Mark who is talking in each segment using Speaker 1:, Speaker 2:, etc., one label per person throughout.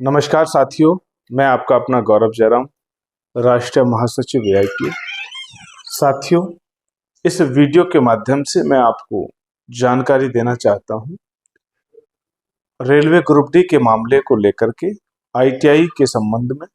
Speaker 1: नमस्कार साथियों, मैं आपका अपना गौरव जयराम, राष्ट्रीय महासचिव AITU। साथियों, इस वीडियो के माध्यम से मैं आपको जानकारी देना चाहता हूं रेलवे ग्रुप डी के मामले को लेकर के ITI के संबंध में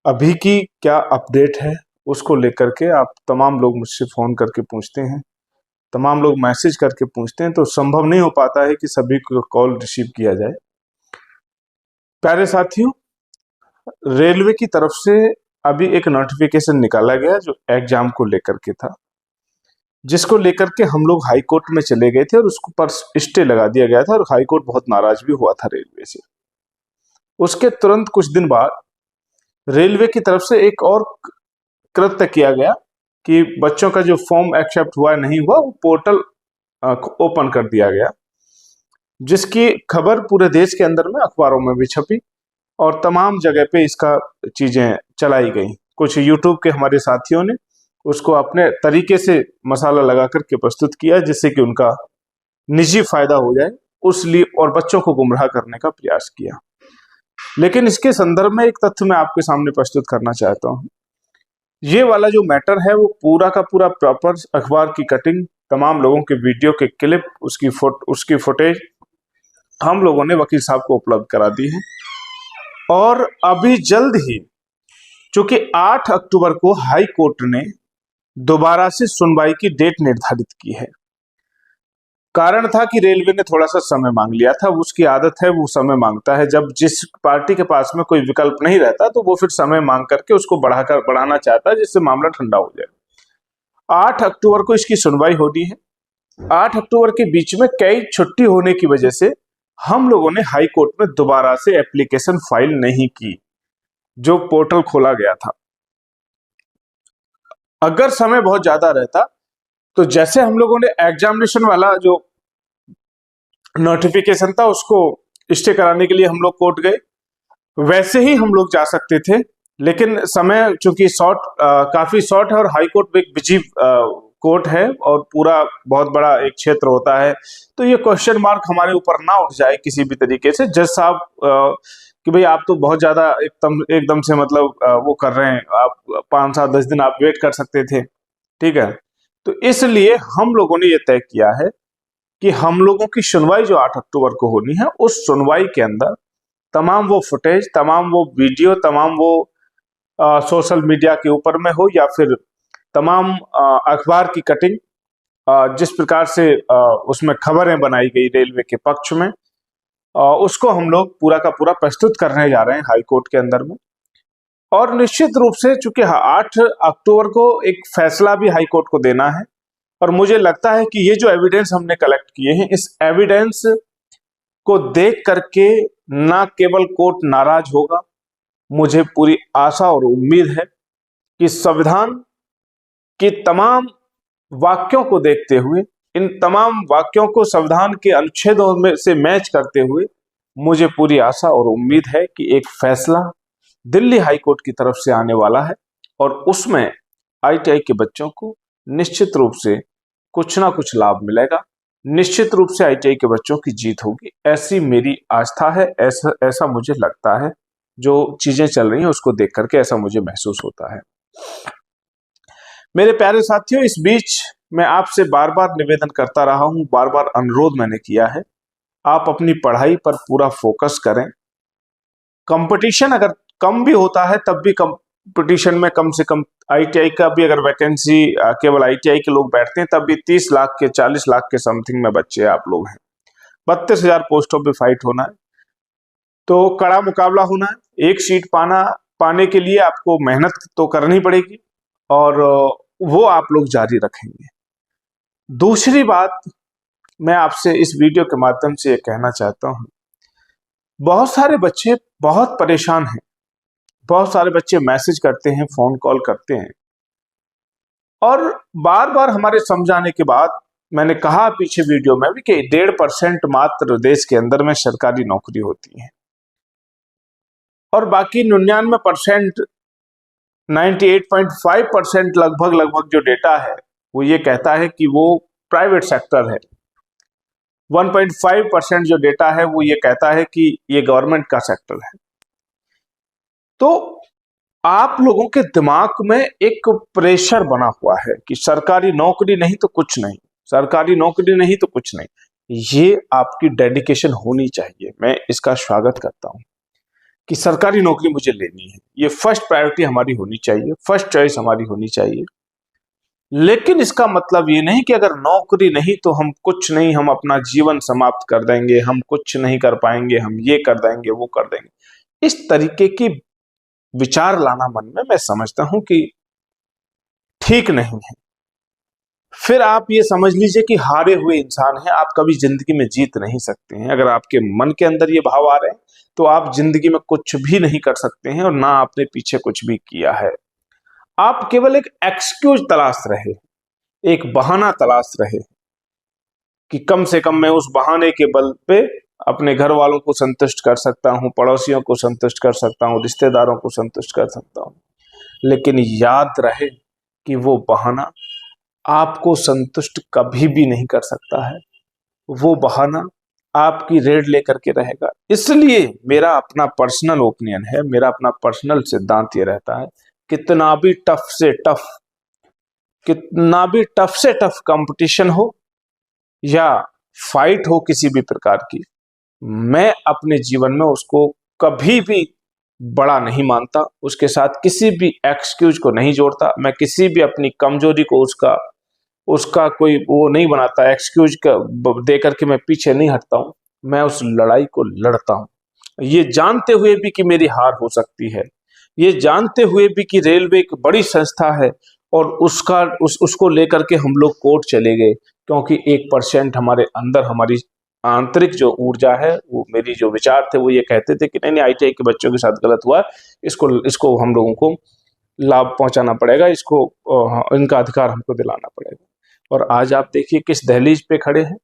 Speaker 1: अभी की क्या अपडेट है, उसको लेकर के आप तमाम लोग मुझसे फ़ोन करके पूछते हैं, तमाम लोग मैसेज करके पूछते हैं, तो संभव नहीं हो पाता है कि सभी को कॉल रिसीव किया जाए। प्यारे साथियों, रेलवे की तरफ से अभी एक नोटिफिकेशन निकाला गया जो एग्जाम को लेकर के था, जिसको लेकर के हम लोग हाई कोर्ट में चले गए थे और उसको पर स्टे लगा दिया गया था और हाई कोर्ट बहुत नाराज भी हुआ था रेलवे से। उसके तुरंत कुछ दिन बाद रेलवे की तरफ से एक और कृत्य किया गया कि बच्चों का जो फॉर्म एक्सेप्ट हुआ नहीं हुआ, वो पोर्टल ओपन कर दिया गया, जिसकी खबर पूरे देश के अंदर में अखबारों में भी छपी और तमाम जगह पे इसका चीजें चलाई गई। कुछ यूट्यूब के हमारे साथियों ने उसको अपने तरीके से मसाला लगा करके प्रस्तुत किया, जिससे कि उनका निजी फायदा हो जाए, उस लिए और बच्चों को गुमराह करने का प्रयास किया। लेकिन इसके संदर्भ में एक तथ्य मैं आपके सामने प्रस्तुत करना चाहता हूँ। ये वाला जो मैटर है वो पूरा का पूरा प्रॉपर अखबार की कटिंग, तमाम लोगों के वीडियो के क्लिप, उसकी फुटेज हम लोगों ने वकील साहब को उपलब्ध करा दी है और अभी जल्द ही, चूंकि 8 अक्टूबर को हाई कोर्ट ने दोबारा से सुनवाई की डेट निर्धारित की है। कारण था कि रेलवे ने थोड़ा सा समय मांग लिया था, उसकी आदत है, वो समय मांगता है। जब जिस पार्टी के पास में कोई विकल्प नहीं रहता तो वो फिर समय मांग करके उसको बढ़ाना चाहता है, जिससे मामला ठंडा हो जाए। 8 अक्टूबर को इसकी सुनवाई होनी है। 8 अक्टूबर के बीच में कई छुट्टी होने की वजह से हम लोगों ने हाई कोर्ट में दोबारा से एप्लीकेशन फाइल नहीं की, जो पोर्टल खोला गया था। अगर समय बहुत ज्यादा रहता तो जैसे हम लोगों ने एग्जामिनेशन वाला जो नोटिफिकेशन था उसको स्टे कराने के लिए हम लोग कोर्ट गए, वैसे ही हम लोग जा सकते थे। लेकिन समय चूंकि काफी शॉर्ट है और हाई कोर्ट एक बिजी कोर्ट है और पूरा बहुत बड़ा एक क्षेत्र होता है, तो ये क्वेश्चन मार्क हमारे ऊपर ना उठ जाए किसी भी तरीके से जज साहब कि भाई आप तो बहुत ज्यादा एकदम से मतलब वो कर रहे हैं, आप 5-7-10 दिन आप वेट कर सकते थे, ठीक है। तो इसलिए हम लोगों ने ये तय किया है कि हम लोगों की सुनवाई जो 8 अक्टूबर को होनी है, उस सुनवाई के अंदर तमाम वो फुटेज, तमाम वो वीडियो, तमाम वो सोशल मीडिया के ऊपर में हो या फिर तमाम अखबार की कटिंग, जिस प्रकार से उसमें खबरें बनाई गई रेलवे के पक्ष में, उसको हम लोग पूरा का पूरा प्रस्तुत करने जा रहे हैं हाई कोर्ट के अंदर में। और निश्चित रूप से चूंकि 8 अक्टूबर को एक फैसला भी हाई कोर्ट को देना है और मुझे लगता है कि ये जो एविडेंस हमने कलेक्ट किए हैं, इस एविडेंस को देख करके ना केवल कोर्ट नाराज होगा, मुझे पूरी आशा और उम्मीद है कि संविधान के तमाम वाक्यों को देखते हुए, इन तमाम वाक्यों को संविधान के अनुच्छेदों में से मैच करते हुए, मुझे पूरी आशा और उम्मीद है कि एक फैसला दिल्ली हाई कोर्ट की तरफ से आने वाला है और उसमें ITI के बच्चों को निश्चित रूप से कुछ ना कुछ लाभ मिलेगा। निश्चित रूप से ITI के बच्चों की जीत होगी, ऐसी मेरी आस्था है, ऐसा मुझे लगता है। जो चीजें चल रही हैं उसको देख करके ऐसा मुझे महसूस होता है। मेरे प्यारे साथियों, इस बीच मैं आपसे बार बार निवेदन करता रहा हूं, बार बार अनुरोध मैंने किया है, आप अपनी पढ़ाई पर पूरा फोकस करें। कंपटीशन अगर कम भी होता है तब भी कंपटीशन में कम से कम ITI का भी अगर वैकेंसी केवल ITI के लोग बैठते हैं तब भी 30 लाख के 40 लाख के समथिंग में बच्चे आप लोग हैं। 32,000 पोस्टों पे फाइट होना है, तो कड़ा मुकाबला होना है। एक सीट पाने के लिए आपको मेहनत तो करनी पड़ेगी और वो आप लोग जारी रखेंगे। दूसरी बात मैं आपसे इस वीडियो के माध्यम से ये कहना चाहता हूं, बहुत सारे बच्चे बहुत परेशान हैं, बहुत सारे बच्चे मैसेज करते हैं, फोन कॉल करते हैं और बार बार हमारे समझाने के बाद मैंने कहा पीछे वीडियो में भी कि 1.5% मात्र देश के अंदर में सरकारी नौकरी होती है और बाकी 99%, 98.5% लगभग जो डेटा है वो ये कहता है कि वो प्राइवेट सेक्टर है। 1.5% जो डेटा है वो ये कहता है कि ये गवर्नमेंट का सेक्टर है। तो आप लोगों के दिमाग में एक प्रेशर बना हुआ है कि सरकारी नौकरी नहीं तो कुछ नहीं, सरकारी नौकरी नहीं तो कुछ नहीं। ये आपकी डेडिकेशन होनी चाहिए, मैं इसका स्वागत करता हूं कि सरकारी नौकरी मुझे लेनी है, ये फर्स्ट प्रायोरिटी हमारी होनी चाहिए, फर्स्ट चॉइस हमारी होनी चाहिए। लेकिन इसका मतलब ये नहीं कि अगर नौकरी नहीं तो हम कुछ नहीं, हम अपना जीवन समाप्त कर देंगे, हम कुछ नहीं कर पाएंगे, हम ये कर देंगे वो कर देंगे। इस तरीके की विचार लाना मन में, मैं समझता हूं कि ठीक नहीं है। फिर आप ये समझ लीजिए कि हारे हुए इंसान हैं, आप कभी जिंदगी में जीत नहीं सकते हैं। अगर आपके मन के अंदर ये भाव आ रहे हैं तो आप जिंदगी में कुछ भी नहीं कर सकते हैं और ना आपने पीछे कुछ भी किया है। आप केवल एक एक्सक्यूज तलाश रहे, एक बहाना तलाश रहे कि कम से कम मैं उस बहाने के बल पे अपने घर वालों को संतुष्ट कर सकता हूं, पड़ोसियों को संतुष्ट कर सकता हूं, रिश्तेदारों को संतुष्ट कर सकता हूं। लेकिन याद रहे कि वो बहाना आपको संतुष्ट कभी भी नहीं कर सकता है। वो बहाना आपकी रेड लेकर के रहेगा। इसलिए मेरा अपना पर्सनल ओपिनियन है, मेरा अपना पर्सनल सिद्धांत ये रहता है, कितना भी टफ से टफ, कितना भी टफ से टफ कंपटीशन हो या फाइट हो किसी भी प्रकार की, मैं अपने जीवन में उसको कभी भी बड़ा नहीं मानता, उसके साथ किसी भी एक्सक्यूज को नहीं जोड़ता, मैं किसी भी अपनी कमजोरी को उसका उसका कोई वो नहीं बनाता, एक्सक्यूज का दे करके मैं पीछे नहीं हटता हूं। मैं उस लड़ाई को लड़ता हूं, ये जानते हुए भी कि मेरी हार हो सकती है, ये जानते हुए भी कि रेलवे एक बड़ी संस्था है और उसको लेकर के हम लोग कोर्ट चले गए, क्योंकि 1% हमारे अंदर, हमारी आंतरिक जो ऊर्जा है, वो मेरी जो विचार थे वो ये कहते थे कि नहीं नहीं, आईटीआई के बच्चों के साथ गलत हुआ, इसको हम लोगों को लाभ पहुंचाना पड़ेगा, इसको इनका अधिकार हमको दिलाना पड़ेगा। और आज आप देखिए किस दहलीज पे खड़े हैं।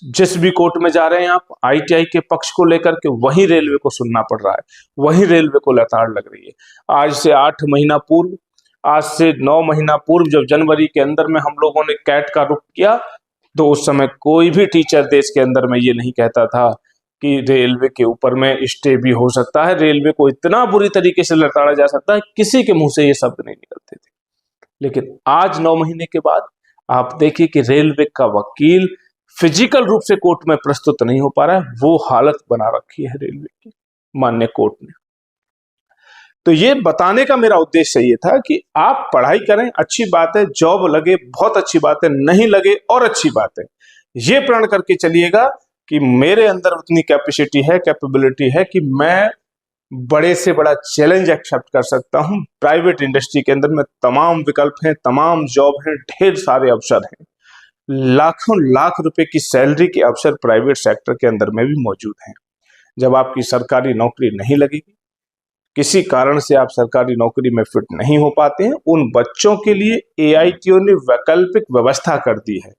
Speaker 1: जिस भी कोर्ट में जा रहे हैं आप, आईटीआई के पक्ष को लेकर के वही रेलवे को सुनना पड़ रहा है, वही रेलवे को लताड़ लग रही है। आज से 8 महीना पूर्व, आज से 9 महीना पूर्व जब जनवरी के अंदर में हम लोगों ने कैट का रुख किया, तो उस समय कोई भी टीचर देश के अंदर में ये नहीं कहता था कि रेलवे के ऊपर में स्टे भी हो सकता है, रेलवे को इतना बुरी तरीके से लताड़ा जा सकता है, किसी के मुंह से ये शब्द नहीं निकलते थे। लेकिन आज 9 महीने के बाद आप देखिए कि रेलवे का वकील फिजिकल रूप से कोर्ट में प्रस्तुत नहीं हो पा रहा है, वो हालत बना रखी है रेलवे की माननीय कोर्ट ने। तो ये बताने का मेरा उद्देश्य ये था कि आप पढ़ाई करें, अच्छी बात है, जॉब लगे बहुत अच्छी बात है, नहीं लगे और अच्छी बात है। ये प्रण करके चलिएगा कि मेरे अंदर उतनी कैपेसिटी है, कैपेबिलिटी है कि मैं बड़े से बड़ा चैलेंज एक्सेप्ट कर सकता हूं। प्राइवेट इंडस्ट्री के अंदर में तमाम विकल्प हैं, तमाम जॉब हैं, ढेर सारे अवसर हैं, लाखों लाख रुपए की सैलरी के अवसर प्राइवेट सेक्टर के अंदर में भी मौजूद हैं। जब आपकी सरकारी नौकरी नहीं लगेगी, किसी कारण से आप सरकारी नौकरी में फिट नहीं हो पाते हैं, उन बच्चों के लिए एआईटीओ ने वैकल्पिक व्यवस्था कर दी है।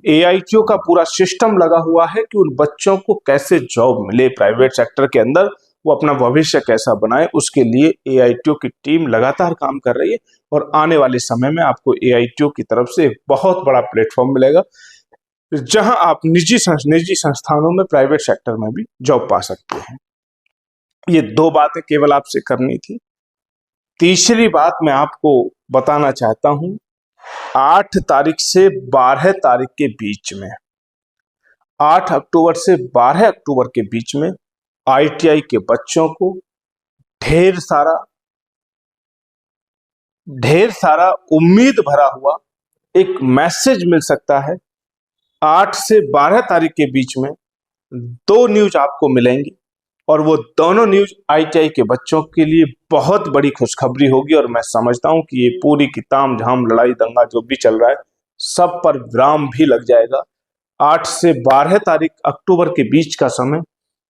Speaker 1: एआईटीओ का पूरा सिस्टम लगा हुआ है कि उन बच्चों को कैसे जॉब मिले प्राइवेट सेक्टर के अंदर, वो अपना भविष्य कैसा बनाए, उसके लिए एआईटीओ की टीम लगातार काम कर रही है। और आने वाले समय में आपको एआईटीओ की तरफ से एक बहुत बड़ा प्लेटफॉर्म मिलेगा, जहां आप निजी संस्थानों में, प्राइवेट सेक्टर में भी जॉब पा सकते हैं। ये 2 बातें केवल आपसे करनी थी। तीसरी बात मैं आपको बताना चाहता हूं, 8 तारीख से 12 तारीख के बीच में, 8 अक्टूबर से 12 अक्टूबर के बीच में आईटीआई के बच्चों को ढेर सारा उम्मीद भरा हुआ एक मैसेज मिल सकता है। 8 से 12 तारीख के बीच में 2 न्यूज आपको मिलेंगी और वो दोनों न्यूज आईटीआई के बच्चों के लिए बहुत बड़ी खुशखबरी होगी। और मैं समझता हूं कि ये पूरी की तामझाम लड़ाई दंगा जो भी चल रहा है, सब पर विराम भी लग जाएगा। 8 से 12 तारीख अक्टूबर के बीच का समय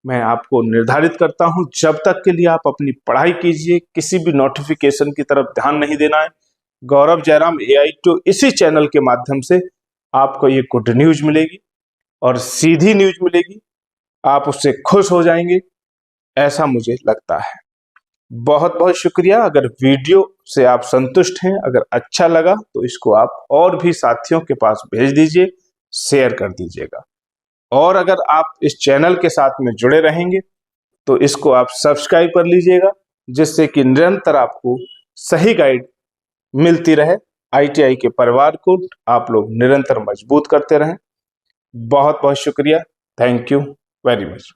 Speaker 1: मैं आपको निर्धारित करता हूं। जब तक के लिए आप अपनी पढ़ाई कीजिए, किसी भी नोटिफिकेशन की तरफ ध्यान नहीं देना है। गौरव जयराम एआईटीओ इसी चैनल के माध्यम से आपको ये गुड न्यूज मिलेगी और सीधी न्यूज मिलेगी, आप उससे खुश हो जाएंगे, ऐसा मुझे लगता है। बहुत बहुत शुक्रिया। अगर वीडियो से आप संतुष्ट हैं, अगर अच्छा लगा तो इसको आप और भी साथियों के पास भेज दीजिए, शेयर कर दीजिएगा। और अगर आप इस चैनल के साथ में जुड़े रहेंगे तो इसको आप सब्सक्राइब कर लीजिएगा जिससे कि निरंतर आपको सही गाइड मिलती रहे। ITI के परिवार को आप लोग निरंतर मजबूत करते रहें। बहुत बहुत शुक्रिया। Thank you very much.